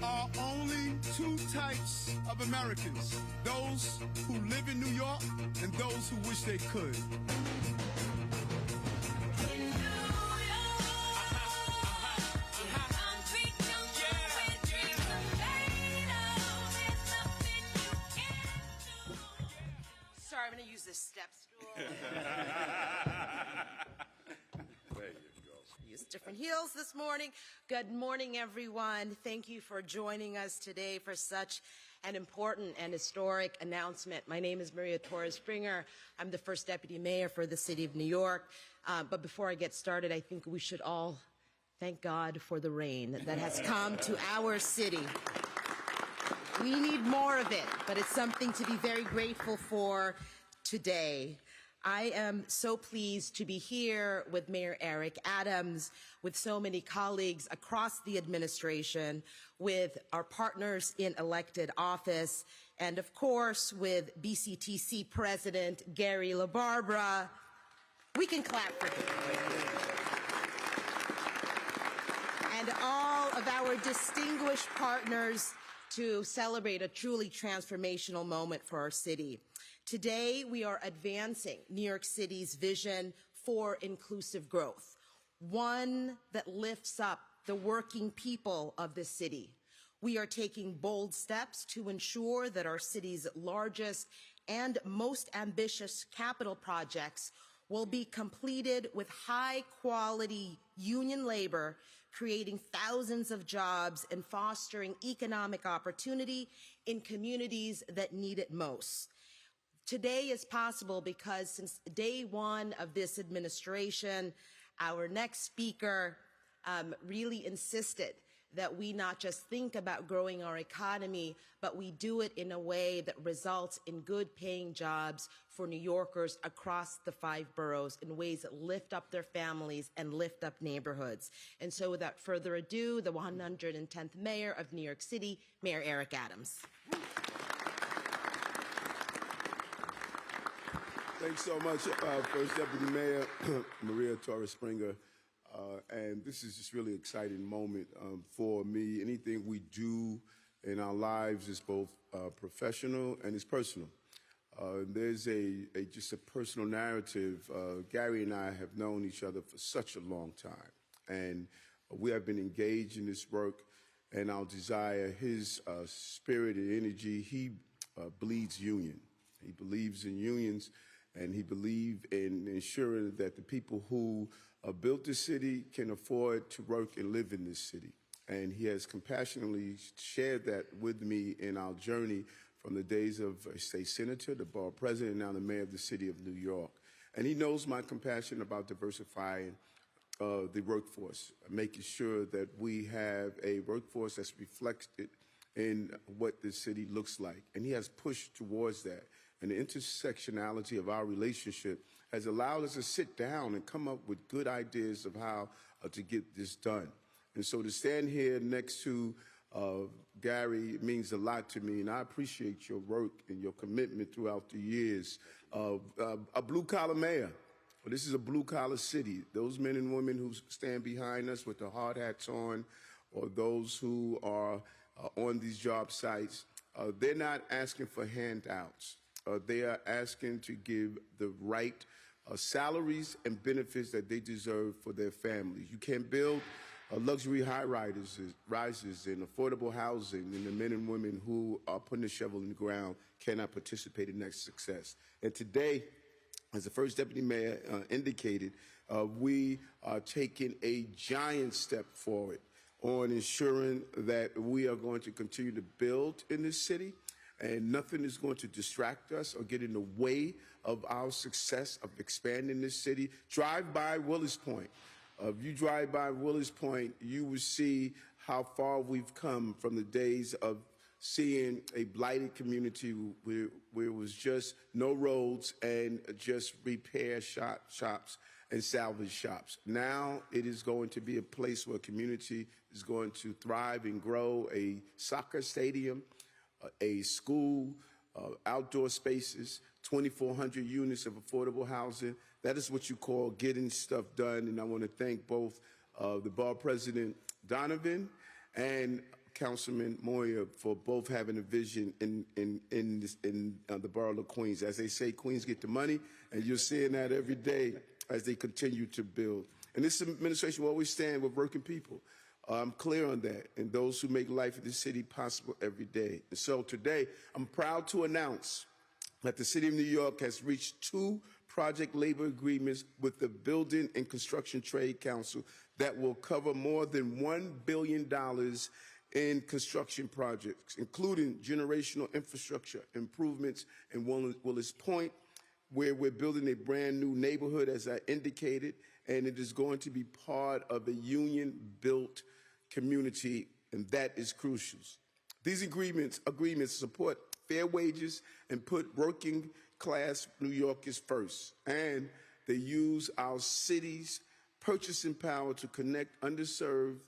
are only two types of Americans: those who live in New York and those who wish they could. Sorry, I'm going to use this step stool. There you go. Use different heels this morning. Good morning, everyone. Thank you for joining us today for such an important and historic announcement. My name is Maria Torres Springer. I'm the first deputy mayor for the city of New York. But before I get started, I think we should all thank God for the rain that has come to our city. We need more of it, but it's something to be very grateful for today. I am so pleased to be here with Mayor Eric Adams, with so many colleagues across the administration, with our partners in elected office, and of course with BCTC President Gary LaBarbera. We can clap for him. And all of our distinguished partners to celebrate a truly transformational moment for our city. Today, we are advancing New York City's vision for inclusive growth, one that lifts up the working people of the city. We are taking bold steps to ensure that our city's largest and most ambitious capital projects will be completed with high-quality union labor, creating thousands of jobs and fostering economic opportunity in communities that need it most. Today is possible because since day one of this administration, our next speaker really insisted that we not just think about growing our economy, but we do it in a way that results in good-paying jobs for New Yorkers across the 5 boroughs in ways that lift up their families and lift up neighborhoods. And so without further ado, the 110th Mayor of New York City, Mayor Eric Adams. Thanks so much, First Deputy Mayor Maria Torres Springer. And this is just really exciting moment for me. Anything we do in our lives is both professional and it's personal. There's just a personal narrative. Gary and I have known each other for such a long time, and we have been engaged in this work. And our desire, his spirit and energy, he bleeds union. He believes in unions. And he believed in ensuring that the people who built this city can afford to work and live in this city. And he has compassionately shared that with me in our journey from the days of a state senator, the borough president, and now the mayor of the city of New York. And he knows my compassion about diversifying the workforce, making sure that we have a workforce that's reflected in what the city looks like. And he has pushed towards that. And the intersectionality of our relationship has allowed us to sit down and come up with good ideas of how to get this done. And so to stand here next to Gary means a lot to me, and I appreciate your work and your commitment throughout the years. A blue-collar mayor. Well, this is a blue-collar city. Those men and women who stand behind us with the hard hats on, or those who are on these job sites, they're not asking for handouts. They are asking to give the right salaries and benefits that they deserve for their families. You can't build luxury high-rises and affordable housing, and the men and women who are putting the shovel in the ground cannot participate in that success. And today, as the first deputy mayor indicated, we are taking a giant step forward on ensuring that we are going to continue to build in this city, and nothing is going to distract us or get in the way of our success of expanding this city. Drive by Willis Point. If you drive by Willis Point, you will see how far we've come from the days of seeing a blighted community where it was just no roads and just repair shops and salvage shops. Now it is going to be a place where community is going to thrive and grow, a soccer stadium, a school, outdoor spaces, 2,400 units of affordable housing. That is what you call getting stuff done. And I want to thank both the borough president, Donovan, and Councilman Moyer for both having a vision in the borough of Queens. As they say, Queens get the money, and you're seeing that every day as they continue to build. And this administration will always stand with working people. I'm clear on that, and those who make life in the city possible every day. And so today, I'm proud to announce that the City of New York has reached 2 project labor agreements with the Building and Construction Trade Council that will cover more than $1 billion in construction projects, including generational infrastructure improvements in Willis Point, where we're building a brand new neighborhood, as I indicated, and it is going to be part of a union-built community, and that is crucial. These agreements support fair wages and put working class New Yorkers first, and they use our city's purchasing power to connect underserved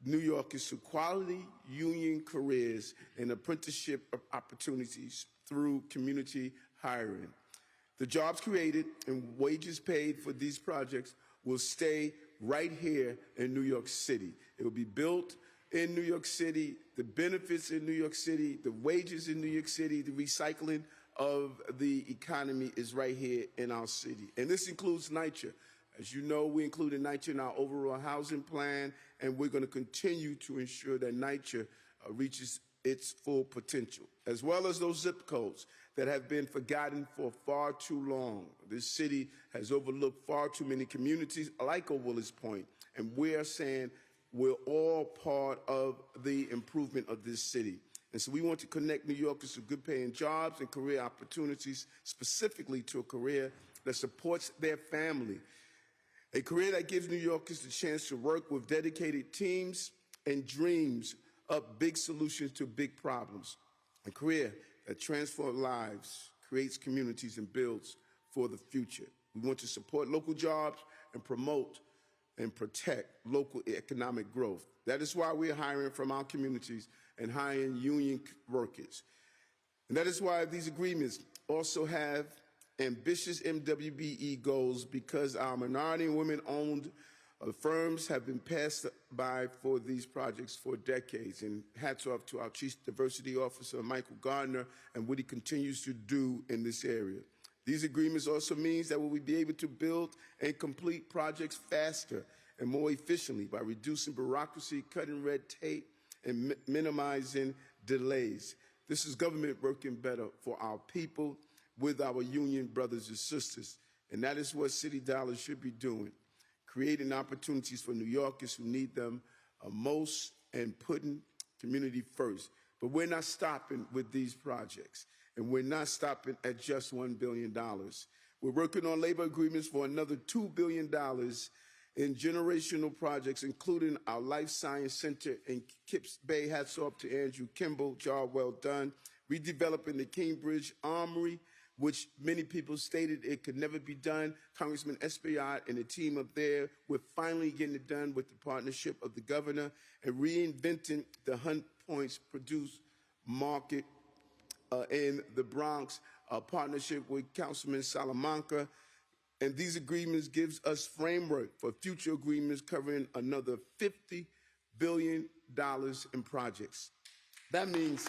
New Yorkers to quality union careers and apprenticeship opportunities through community hiring. The jobs created and wages paid for these projects will stay right here in New York City. It will be built in New York City, the benefits in New York City, the wages in New York City, the recycling of the economy is right here in our city. And this includes NYCHA. As you know, we included NYCHA in our overall housing plan, and we're going to continue to ensure that NYCHA reaches its full potential, as well as those zip codes that have been forgotten for far too long. This city has overlooked far too many communities like Willis Point, and we're saying we're all part of the improvement of this city. And so we want to connect New Yorkers to good-paying jobs and career opportunities, specifically to a career that supports their family, a career that gives New Yorkers the chance to work with dedicated teams and dreams up big solutions to big problems, a career that transforms lives, creates communities, and builds for the future. We want to support local jobs and promote and protect local economic growth. That is why we're hiring from our communities and hiring union workers. And that is why these agreements also have ambitious MWBE goals, because our minority and women-owned firms have been passed by for these projects for decades. And hats off to our Chief Diversity Officer, Michael Gardner, and what he continues to do in this area. These agreements also means that we will be able to build and complete projects faster and more efficiently by reducing bureaucracy, cutting red tape, and minimizing delays. This is government working better for our people with our union brothers and sisters. And that is what City Dollars should be doing, creating opportunities for New Yorkers who need them most and putting community first. But we're not stopping with these projects, and we're not stopping at just $1 billion. We're working on labor agreements for another $2 billion in generational projects, including our Life Science Center in Kips Bay. Hats off to Andrew Kimball, job well done. Redeveloping the Cambridge Armory, which many people stated it could never be done. Congressman Espaillat and the team up there, we're finally getting it done with the partnership of the governor, and reinventing the Hunt Points Produce Market in the Bronx, a partnership with Councilman Salamanca. And these agreements gives us framework for future agreements covering another $50 billion in projects. That means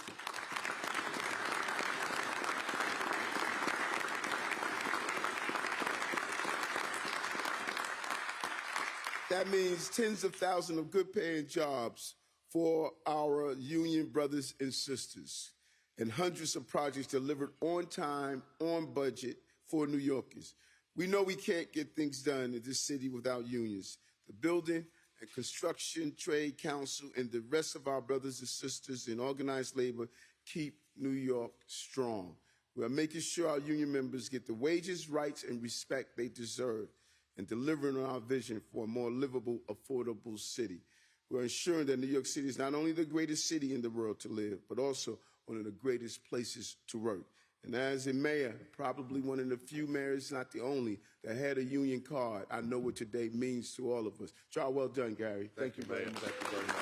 tens of thousands of good-paying jobs for our union brothers and sisters, and hundreds of projects delivered on time, on budget for New Yorkers. We know we can't get things done in this city without unions. The Building and Construction Trade Council and the rest of our brothers and sisters in organized labor keep New York strong. We are making sure our union members get the wages, rights, and respect they deserve, and delivering on our vision for a more livable, affordable city. We're ensuring that New York City is not only the greatest city in the world to live, but also one of the greatest places to work. And as a mayor, probably one of the few mayors, not the only, that had a union card, I know what today means to all of us. Job well done, Gary. Thank you very much. Thank you very much.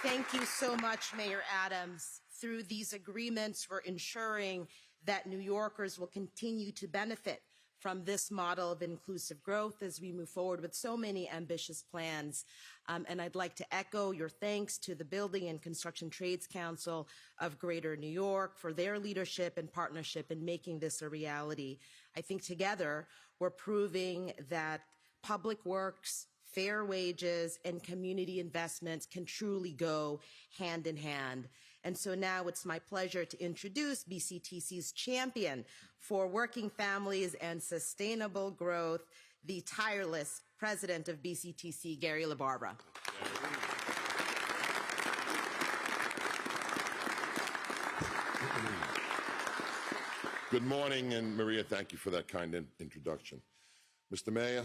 Thank you so much, Mayor Adams. Through these agreements, we're ensuring that New Yorkers will continue to benefit from this model of inclusive growth as we move forward with so many ambitious plans. And I'd like to echo your thanks to the Building and Construction Trades Council of Greater New York for their leadership and partnership in making this a reality. I think together we're proving that public works, fair wages, and community investments can truly go hand in hand. And so now it's my pleasure to introduce BCTC's champion for working families and sustainable growth, the tireless president of BCTC, Gary LaBarbera. Good morning, and Maria, thank you for that kind introduction. Mr. Mayor,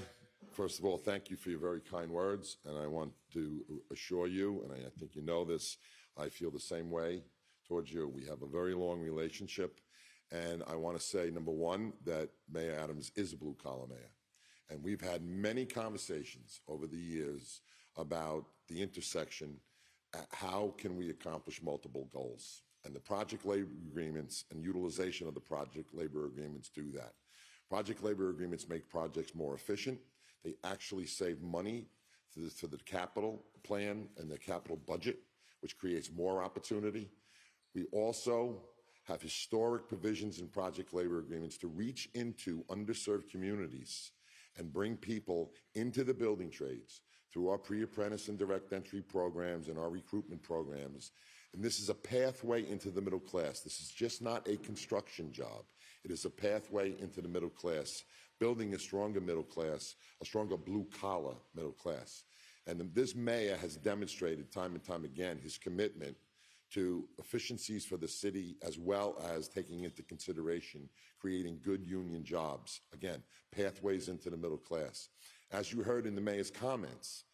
first of all, thank you for your very kind words, and I want to assure you, and I think you know this, I feel the same way towards you. We have a very long relationship, and I want to say, number one, that Mayor Adams is a blue-collar mayor. And we've had many conversations over the years about the intersection, how can we accomplish multiple goals? And the project labor agreements and utilization of the project labor agreements do that. Project labor agreements make projects more efficient. They actually save money to the capital plan and the capital budget, which creates more opportunity. We also have historic provisions in project labor agreements to reach into underserved communities and bring people into the building trades through our pre-apprentice and direct entry programs and our recruitment programs. And this is a pathway into the middle class. This is just not a construction job. It is a pathway into the middle class, building a stronger middle class, a stronger blue-collar middle class. And this mayor has demonstrated time and time again his commitment to efficiencies for the city, as well as taking into consideration creating good union jobs. Again, pathways into the middle class. As you heard in the mayor's comments,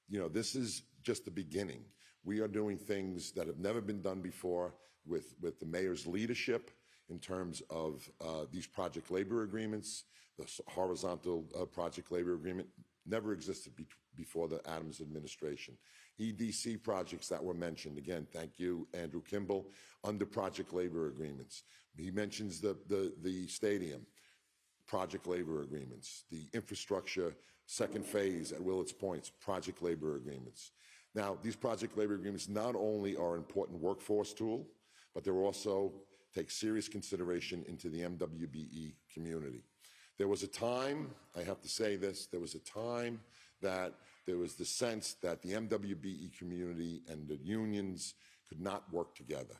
you know, this is just the beginning. We are doing things that have never been done before with the mayor's leadership in terms of these project labor agreements. The horizontal project labor agreement never existed before the Adams administration. EDC projects that were mentioned, again, thank you, Andrew Kimball, under project labor agreements. He mentions the stadium, project labor agreements, the infrastructure second phase at Willets Points, project labor agreements. Now, these project labor agreements not only are an important workforce tool, but they're also take serious consideration into the MWBE community. There was a time, I have to say this, there was a time that there was the sense that the MWBE community and the unions could not work together.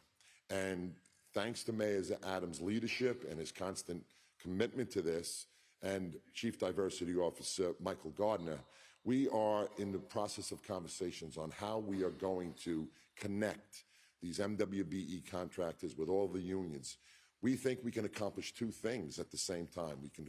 And thanks to Mayor Adams' leadership and his constant commitment to this, and Chief Diversity Officer Michael Gardner, we are in the process of conversations on how we are going to connect these MWBE contractors with all the unions. We think we can accomplish two things at the same time. We can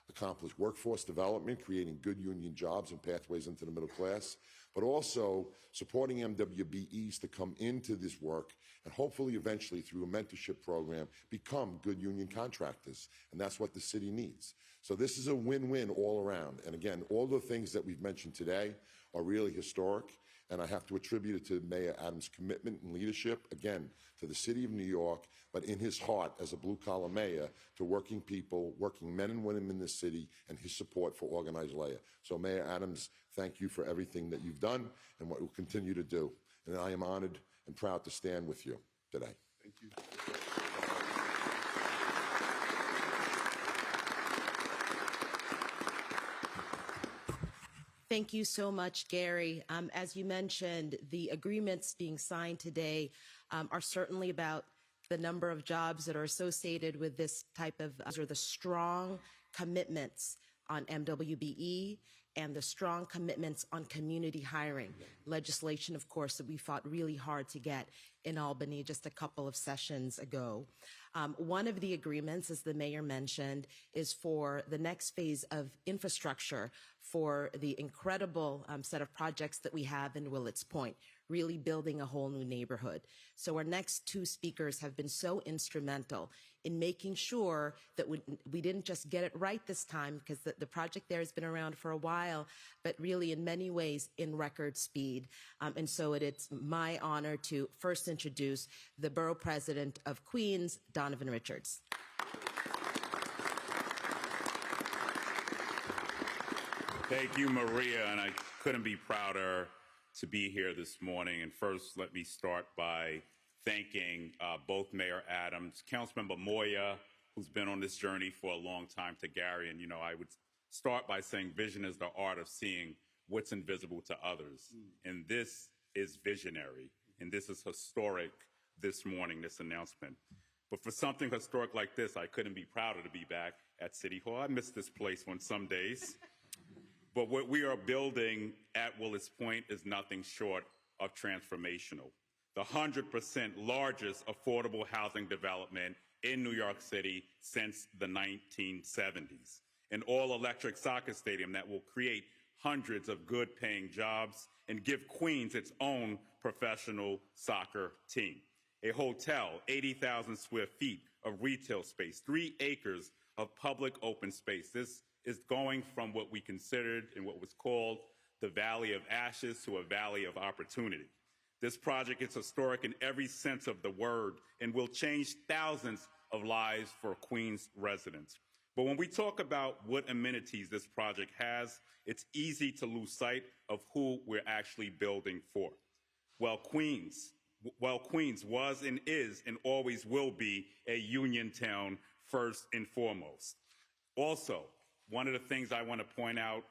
accomplish workforce development, creating good union jobs and pathways into the middle class, but also supporting MWBEs to come into this work and hopefully eventually through a mentorship program become good union contractors. And that's what the city needs. So this is a win-win all around. And again, all the things that we've mentioned today are really historic. And I have to attribute it to Mayor Adams' commitment and leadership, again, to the city of New York, but in his heart as a blue-collar mayor to working people, working men and women in this city, and his support for organized labor. So Mayor Adams, thank you for everything that you've done and what you'll continue to do. And I am honored and proud to stand with you today. Thank you. Thank you so much, Gary. As you mentioned, the agreements being signed today are certainly about the number of jobs that are associated with this type of, or the strong commitments on MWBE and the strong commitments on community hiring. Legislation, of course, that we fought really hard to get in Albany just a couple of sessions ago. One of the agreements, as the mayor mentioned, is for the next phase of infrastructure for the incredible set of projects that we have in Willets Point, really building a whole new neighborhood. So our next two speakers have been so instrumental in making sure that we didn't just get it right this time, because the project there has been around for a while, but really in many ways in record speed. And so it's my honor to first introduce the Borough President of Queens, Donovan Richards. Thank you, Maria, and I couldn't be prouder to be here this morning. And first, let me start by thanking both Mayor Adams, Councilmember Moya, who's been on this journey for a long time, to Gary. And, I would start by saying vision is the art of seeing what's invisible to others. And this is visionary, and this is historic this morning, this announcement. But for something historic like this, I couldn't be prouder to be back at City Hall. I miss this place on some days. But what we are building at Willets Point is nothing short of transformational. The 100% largest affordable housing development in New York City since the 1970s. An all-electric soccer stadium that will create hundreds of good-paying jobs and give Queens its own professional soccer team. A hotel, 80,000 square feet of retail space, 3 acres of public open space. This is going from what we considered and what was called the Valley of Ashes to a Valley of Opportunity. This project is historic in every sense of the word and will change thousands of lives for Queens residents. But when we talk about what amenities this project has, it's easy to lose sight of who we're actually building for. Well, Queens was and is and always will be a union town first and foremost. Also, one of the things I want to point out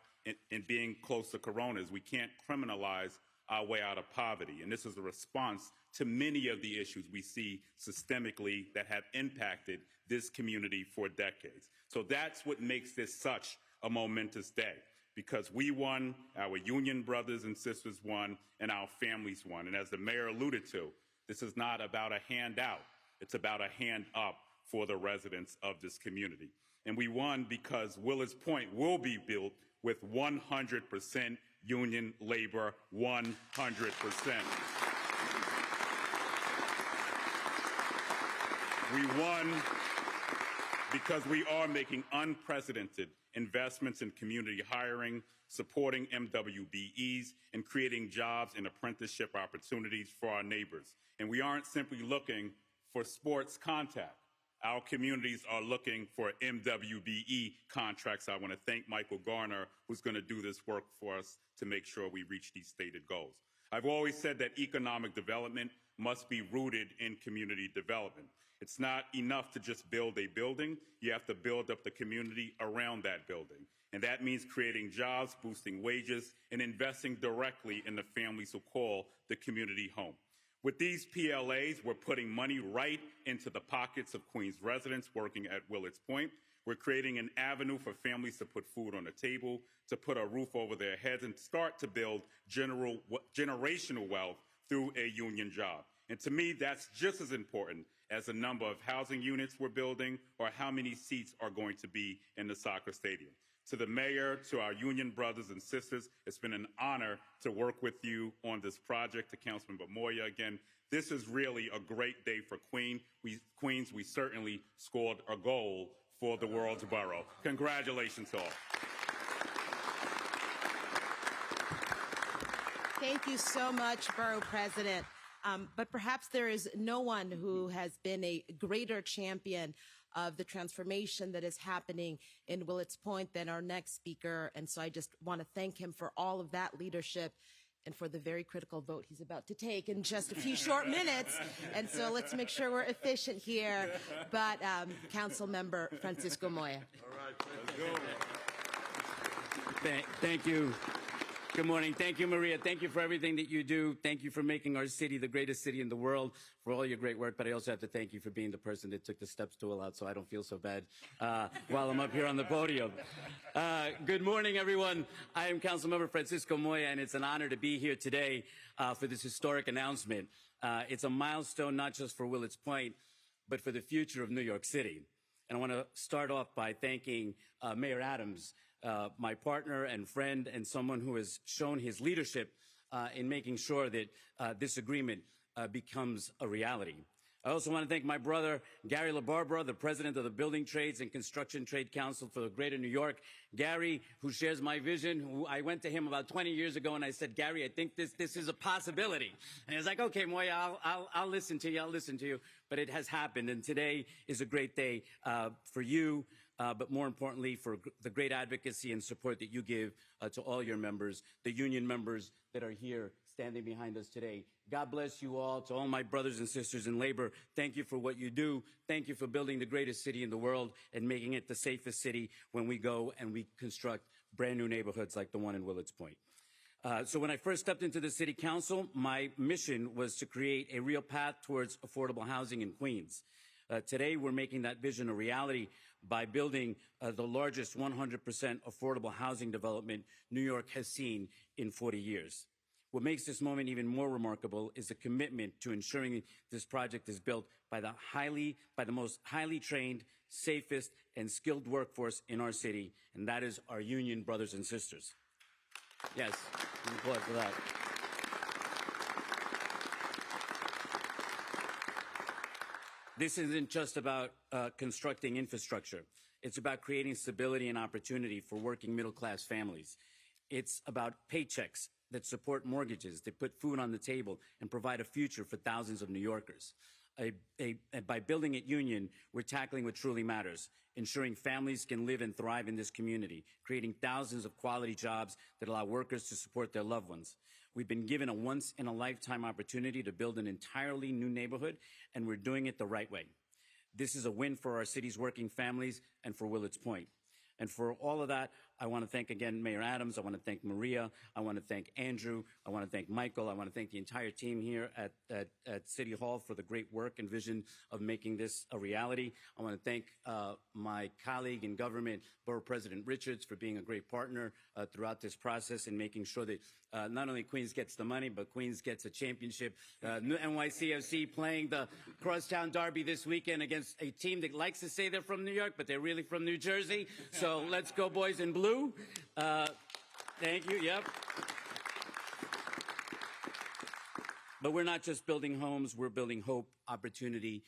in being close to Corona is we can't criminalize our way out of poverty. And this is a response to many of the issues we see systemically that have impacted this community for decades. So that's what makes this such a momentous day, because we won, our union brothers and sisters won, and our families won. And as the mayor alluded to, this is not about a handout. It's about a hand up for the residents of this community. And we won because Willets Point will be built with 100% union labor, 100%. We won because we are making unprecedented investments in community hiring, supporting MWBEs, and creating jobs and apprenticeship opportunities for our neighbors. And we aren't simply looking for sports contact. Our communities are looking for MWBE contracts. I want to thank Michael Garner, who's going to do this work for us to make sure we reach these stated goals. I've always said that economic development must be rooted in community development. It's not enough to just build a building. You have to build up the community around that building. And that means creating jobs, boosting wages, and investing directly in the families who call the community home. With these PLAs, we're putting money right into the pockets of Queens residents working at Willets Point. We're creating an avenue for families to put food on the table, to put a roof over their heads, and start to build generational wealth through a union job. And to me, that's just as important as the number of housing units we're building or how many seats are going to be in the soccer stadium. To the mayor, to our union brothers and sisters, it's been an honor to work with you on this project. To Councilmember Moya, again, this is really a great day for Queens. We certainly scored a goal for the world's borough. Congratulations all. Thank you so much, Borough President. But perhaps there is no one who has been a greater champion of the transformation that is happening in Willets Point than our next speaker. And so I just want to thank him for all of that leadership and for the very critical vote he's about to take in just a few short minutes. And so let's make sure we're efficient here. But Council Member Francisco Moya. All right, let's go. Thank you. Good morning. Thank you, Maria. Thank you for everything that you do. Thank you for making our city the greatest city in the world, for all your great work. But I also have to thank you for being the person that took the step stool out so I don't feel so bad while I'm up here on the podium. Good morning, everyone. I am Councilmember Francisco Moya, and it's an honor to be here today for this historic announcement. It's a milestone not just for Willets Point, but for the future of New York City. And I want to start off by thanking Mayor Adams, my partner and friend, and someone who has shown his leadership in making sure that this agreement becomes a reality. I also want to thank my brother, Gary LaBarbera, the president of the Building Trades and Construction Trade Council for the Greater New York. Gary, who shares my vision, I went to him about 20 years ago and I said, Gary, I think this is a possibility. And he was like, okay, Moya, I'll listen to you, I'll listen to you. But it has happened, and today is a great day for you, but more importantly, for the great advocacy and support that you give to all your members, the union members that are here standing behind us today. God bless you all. To all my brothers and sisters in labor, thank you for what you do. Thank you for building the greatest city in the world and making it the safest city when we go and we construct brand new neighborhoods like the one in Willets Point. So when I first stepped into the city council, my mission was to create a real path towards affordable housing in Queens. Today, we're making that vision a reality by building the largest 100% affordable housing development New York has seen in 40 years. What makes this moment even more remarkable is the commitment to ensuring this project is built by the most highly trained, safest, and skilled workforce in our city, and that is our union brothers and sisters. Yes, an applause for that. This isn't just about constructing infrastructure. It's about creating stability and opportunity for working middle-class families. It's about paychecks that support mortgages, that put food on the table, and provide a future for thousands of New Yorkers. By building at Union, we're tackling what truly matters, ensuring families can live and thrive in this community, creating thousands of quality jobs that allow workers to support their loved ones. We've been given a once-in-a-lifetime opportunity to build an entirely new neighborhood, and we're doing it the right way. This is a win for our city's working families and for Willets Point. And for all of that, I want to thank again Mayor Adams. I want to thank Maria. I want to thank Andrew. I want to thank Michael. I want to thank the entire team here at City Hall for the great work and vision of making this a reality. I want to thank my colleague in government, Borough President Richards, for being a great partner throughout this process and making sure that not only Queens gets the money, but Queens gets a championship. NYCFC playing the Crosstown Derby this weekend against a team that likes to say they're from New York, but they're really from New Jersey. So let's go, boys in blue. Thank you. Yep. But we're not just building homes, we're building hope, opportunity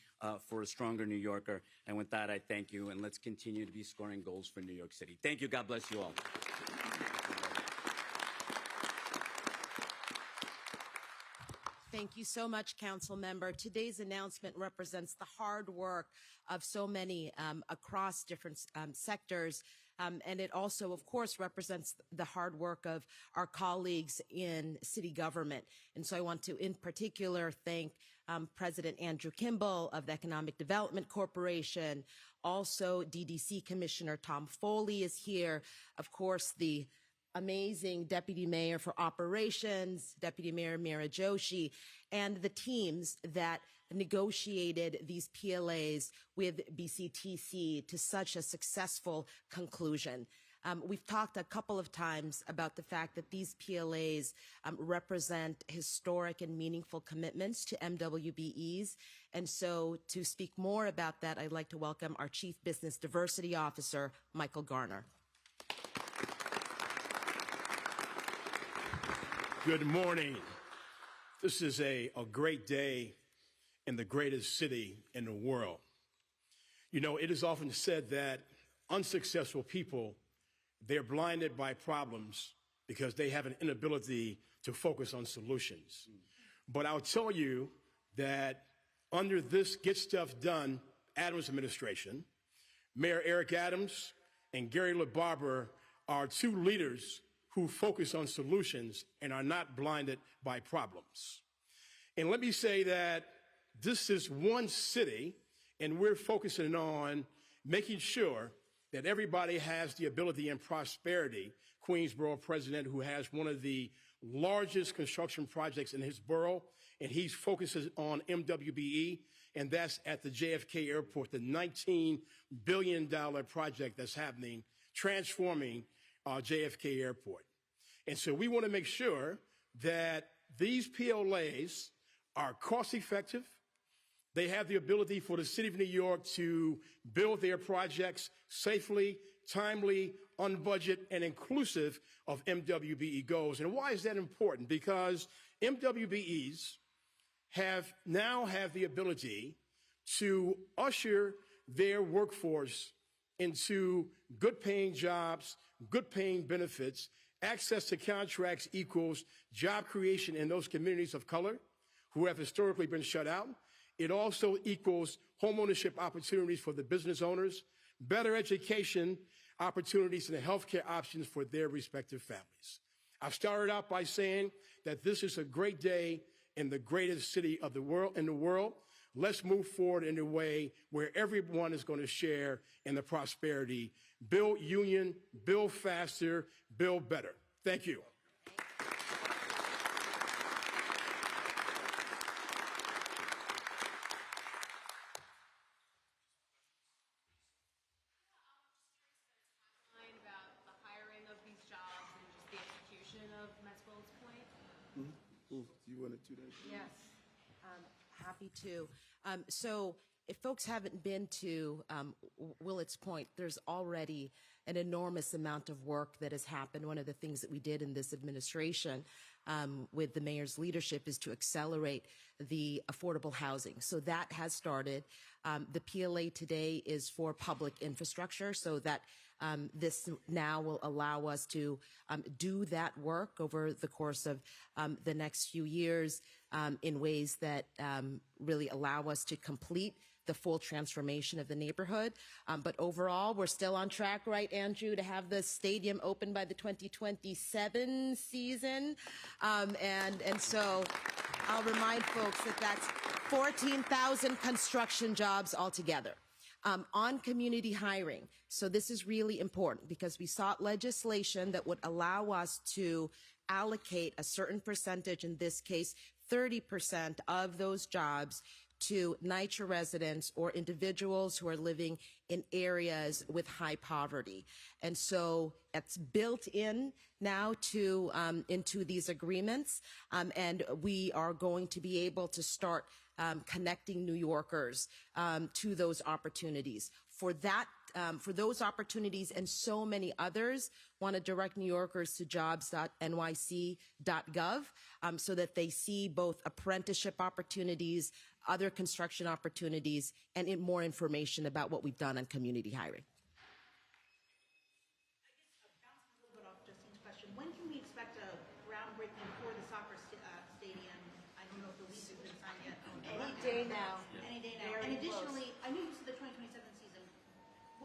for a stronger New Yorker. And with that, I thank you, and let's continue to be scoring goals for New York City. Thank you. God bless you all. Thank you so much, Council Member. Today's announcement represents the hard work of so many across different sectors. And it also, of course, represents the hard work of our colleagues in city government. And so I want to, in particular, thank President Andrew Kimball of the Economic Development Corporation. Also, DDC Commissioner Tom Foley is here. Of course, the amazing Deputy Mayor for Operations, Deputy Mayor Meera Joshi, and the teams that negotiated these PLAs with BCTC to such a successful conclusion. We've talked a couple of times about the fact that these PLAs represent historic and meaningful commitments to MWBEs. And so to speak more about that, I'd like to welcome our Chief Business Diversity Officer, Michael Garner. Good morning. This is a great day in the greatest city in the world. You know, it is often said that unsuccessful people, they're blinded by problems because they have an inability to focus on solutions. But I'll tell you that under this Get Stuff Done Adams administration, Mayor Eric Adams and Gary LaBarbera are two leaders who focus on solutions and are not blinded by problems. And let me say that this is one city, and we're focusing on making sure that everybody has the ability and prosperity. Queens Borough President, who has one of the largest construction projects in his borough, and he focuses on MWBE, and that's at the JFK Airport, the $19 billion project that's happening, transforming JFK Airport. And so we want to make sure that these PLAs are cost effective. They have the ability for the city of New York to build their projects safely, timely, on budget, and inclusive of MWBE goals. And why is that important? Because MWBEs now have the ability to usher their workforce into good paying jobs, good paying benefits. Access to contracts equals job creation in those communities of color who have historically been shut out. It also equals homeownership opportunities for the business owners, better education opportunities, and healthcare options for their respective families. I've started out by saying that this is a great day in the greatest city of the world. Let's move forward in a way where everyone is going to share in the prosperity. Build union, build faster, build better. Thank you. About the hiring of these jobs and just the execution of Maxwell's Point? Ooh, do you want to do that? Yes, happy to. So if folks haven't been to Willets Point, there's already an enormous amount of work that has happened. One of the things that we did in this administration with the mayor's leadership is to accelerate the affordable housing. So that has started. The PLA today is for public infrastructure, so that this now will allow us to do that work over the course of the next few years in ways that really allow us to complete the full transformation of the neighborhood. But overall, we're still on track, right, Andrew, to have the stadium open by the 2027 season. And so I'll remind folks that that's 14,000 construction jobs altogether. On community hiring. So this is really important because we sought legislation that would allow us to allocate a certain percentage, in this case, 30% of those jobs to NYCHA residents or individuals who are living in areas with high poverty. And so it's built in now to into these agreements, and we are going to be able to start connecting New Yorkers to those opportunities. For those opportunities and so many others, want to direct New Yorkers to jobs.nyc.gov so that they see both apprenticeship opportunities, other construction opportunities, and more information about what we've done on community hiring. Bouncing a little bit off Justine's question, when can we expect a groundbreaking for the soccer stadium? I don't know if the lease has been signed yet. Any day now. Any day now. And additionally, I know you said the 2027 season.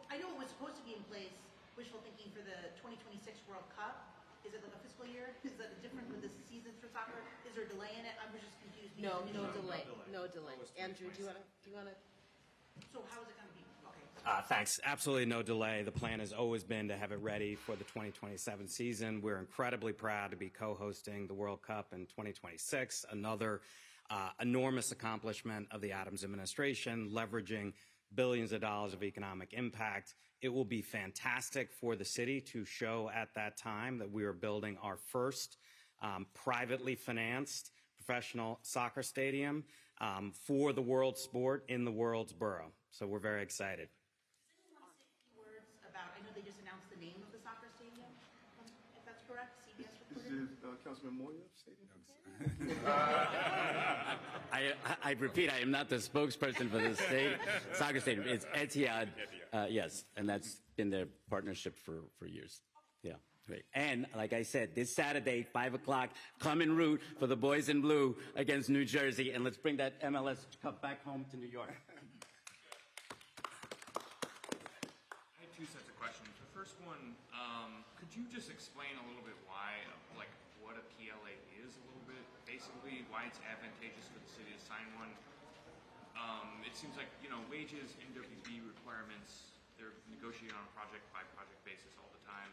I know it was supposed to be in place, wishful thinking, for the 2026 World Cup. Is it like a fiscal year? Is that different with the seasons for soccer? Is there a delay in it? I was just confused. No delay. No delay. Andrew, do you want to? So how is it going to be? Okay. Thanks. Absolutely no delay. The plan has always been to have it ready for the 2027 season. We're incredibly proud to be co-hosting the World Cup in 2026, another enormous accomplishment of the Adams administration, leveraging billions of dollars of economic impact. It will be fantastic for the city to show at that time that we are building our first privately financed professional soccer stadium for the world sport in the world's borough. So we're very excited. Does anyone want to say a few words about, I know they just announced the name of the soccer stadium, if that's correct, CBS reported? This is Councilman Moya Stadium? I repeat, I am not the spokesperson for the soccer stadium. It's Etihad, yes, and that's been their partnership for years. Yeah, great. And like I said, this Saturday, 5 o'clock, come and root for the boys in blue against New Jersey, and let's bring that MLS Cup back home to New York. I have two sets of questions. The first one, could you just explain a little bit why, like, what a PLA is a little bit? Basically, why it's advantageous for the city to sign one. It seems like, you know, wages, NWB requirements, they're negotiated on a project-by-project basis all the time.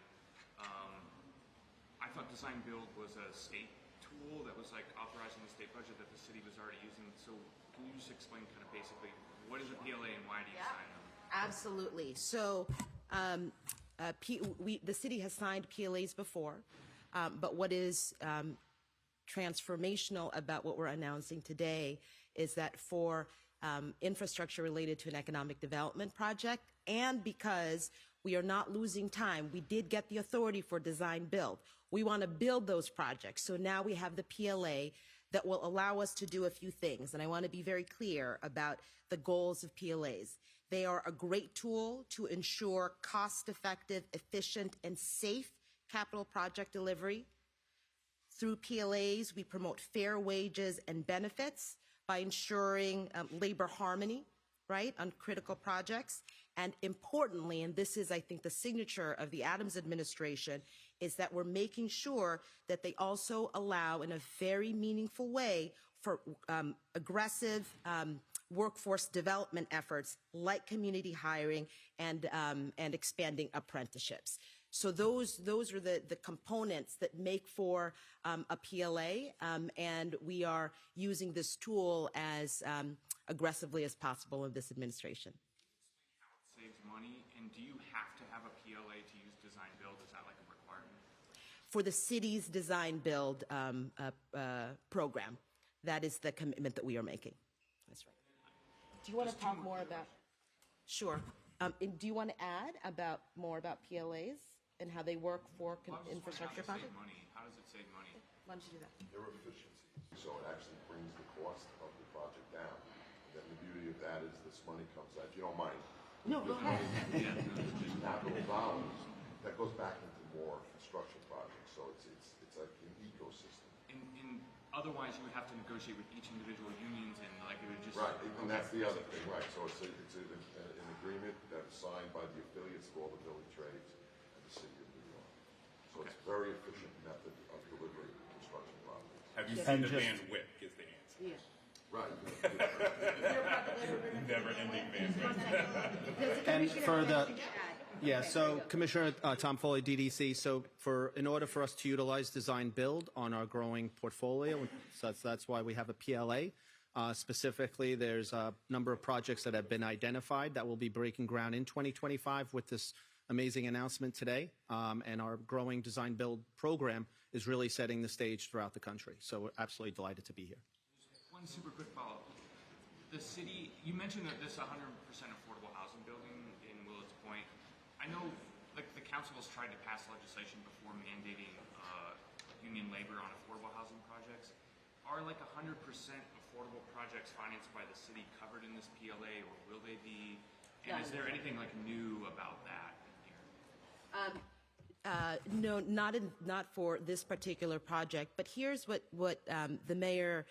I thought design build was a state tool that was like authorizing the state budget that the city was already using. So can you just explain kind of basically what is a PLA and why do you sign them? Absolutely. So the city has signed PLAs before, but what is transformational about what we're announcing today is that for infrastructure related to an economic development project, and because we are not losing time, we did get the authority for design build. We want to build those projects. So now we have the PLA that will allow us to do a few things. And I want to be very clear about the goals of PLAs. They are a great tool to ensure cost-effective, efficient, and safe capital project delivery. Through PLAs, we promote fair wages and benefits by ensuring labor harmony, right, on critical projects. And importantly, and this is, I think, the signature of the Adams administration, is that we're making sure that they also allow in a very meaningful way for aggressive workforce development efforts like community hiring and expanding apprenticeships. So those are the components that make for a PLA, and we are using this tool as aggressively as possible in this administration. How it saves money, and do you have to have a PLA to use design build? Is that like a requirement? For the city's design build program, that is the commitment that we are making. That's right. Do you want to talk more about? Sure. And do you want to add more about PLAs and how they work for infrastructure projects? How does it save money? Why don't you do that? Their efficiencies, so it actually brings the cost of the project down. And then the beauty of that is this money comes out, if you don't mind. No, go ahead. Capital dollars, that goes back into more construction projects, so it's like an ecosystem. In otherwise, you would have to negotiate with each individual unions, and like it would just Right, and that's the other thing, right, so it's an agreement that is signed by the affiliates of all the village trades and the city of New York. So it's a very efficient method of delivering construction projects. Have you seen the band Whip is the answer. Yeah. Right. Never-ending band. And for the, yeah, so Commissioner Tom Foley, DDC. So in order for us to utilize design build on our growing portfolio, so that's why we have a PLA. Specifically, there's a number of projects that have been identified that will be breaking ground in 2025 with this amazing announcement today. And our growing design build program is really setting the stage throughout the country. So we're absolutely delighted to be here. One super quick follow-up. The city, you mentioned that this 100% affordable housing building in Willets Point. I know like the council has tried to pass legislation before mandating union labor on affordable housing projects. Are like 100% affordable projects financed by the city covered in this PLA, or will they be? And is there anything like new about that in here? No, not for this particular project. But here's what the mayor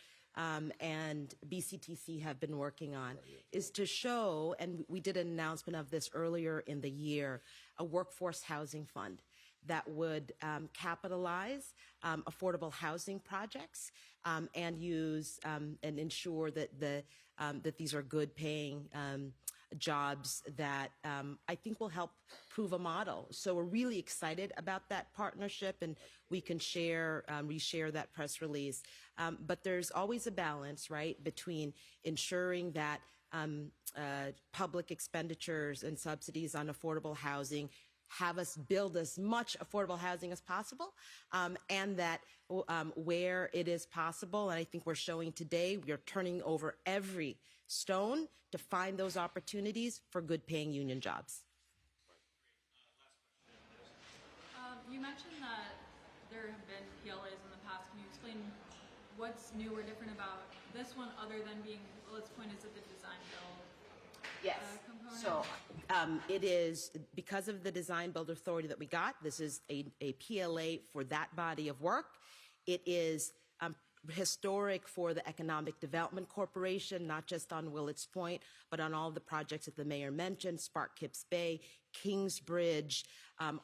and BCTC have been working on, is to show, and we did an announcement of this earlier in the year, a workforce housing fund that would capitalize affordable housing projects and use and ensure that that these are good paying jobs that I think will help prove a model. So we're really excited about that partnership, and we can reshare that press release. But there's always a balance, right, between ensuring that public expenditures and subsidies on affordable housing have us build as much affordable housing as possible, and that where it is possible, and I think we're showing today, we are turning over every stone to find those opportunities for good paying union jobs. You mentioned that there have been PLAs in the past. Can you explain what's new or different about this one other than being, let's point, is it the design build? Yes. Component? So it is, because of the design build authority that we got, this is a PLA for that body of work. It is historic for the Economic Development Corporation, not just on Willets Point, but on all the projects that the mayor mentioned, Spark Kips Bay, Kingsbridge,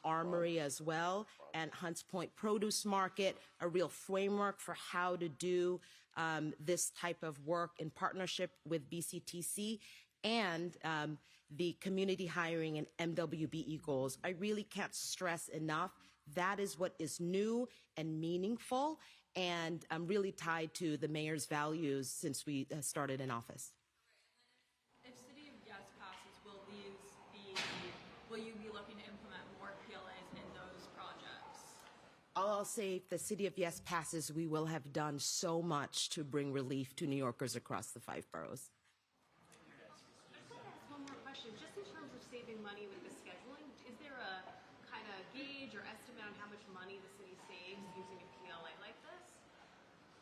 Armory as well, and Hunts Point Produce Market, a real framework for how to do this type of work in partnership with BCTC and the community hiring and MWBE goals. I really can't stress enough, that is what is new and meaningful and really tied to the mayor's values since we started in office. If City of Yes passes, will you be looking to implement more PLAs in those projects? I'll say if the City of Yes passes, we will have done so much to bring relief to New Yorkers across the 5 boroughs. I'd like to ask one more question. Just in terms of saving money with the scheduling, is there a kind of gauge or estimate on how much money the city saves using a PLA like this?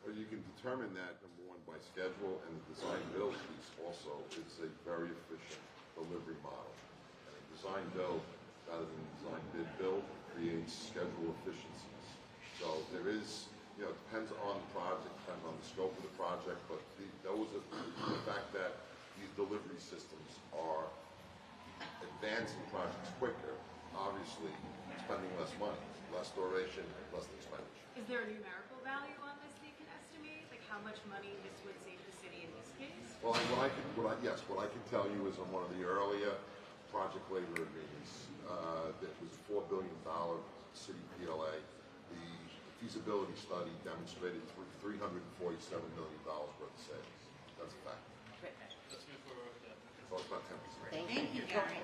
Well, you can determine that, number one, by schedule, and the design build piece also. It's a very efficient delivery model. And a design build, rather than design bid build, creates schedule efficiencies. So there is, it depends on the project, depends on the scope of the project, but the fact that these delivery systems are advancing projects quicker, obviously spending less money, less duration, less expenditure. Is there a numerical value on this they can estimate? Like how much money this would save the city in this case? Well, what I can tell you is on one of the earlier project labor agreements, that was a $4 billion city PLA. The feasibility study demonstrated $347 million worth of savings. That's a fact. Great. So it's about 10%. Thank you, Gary.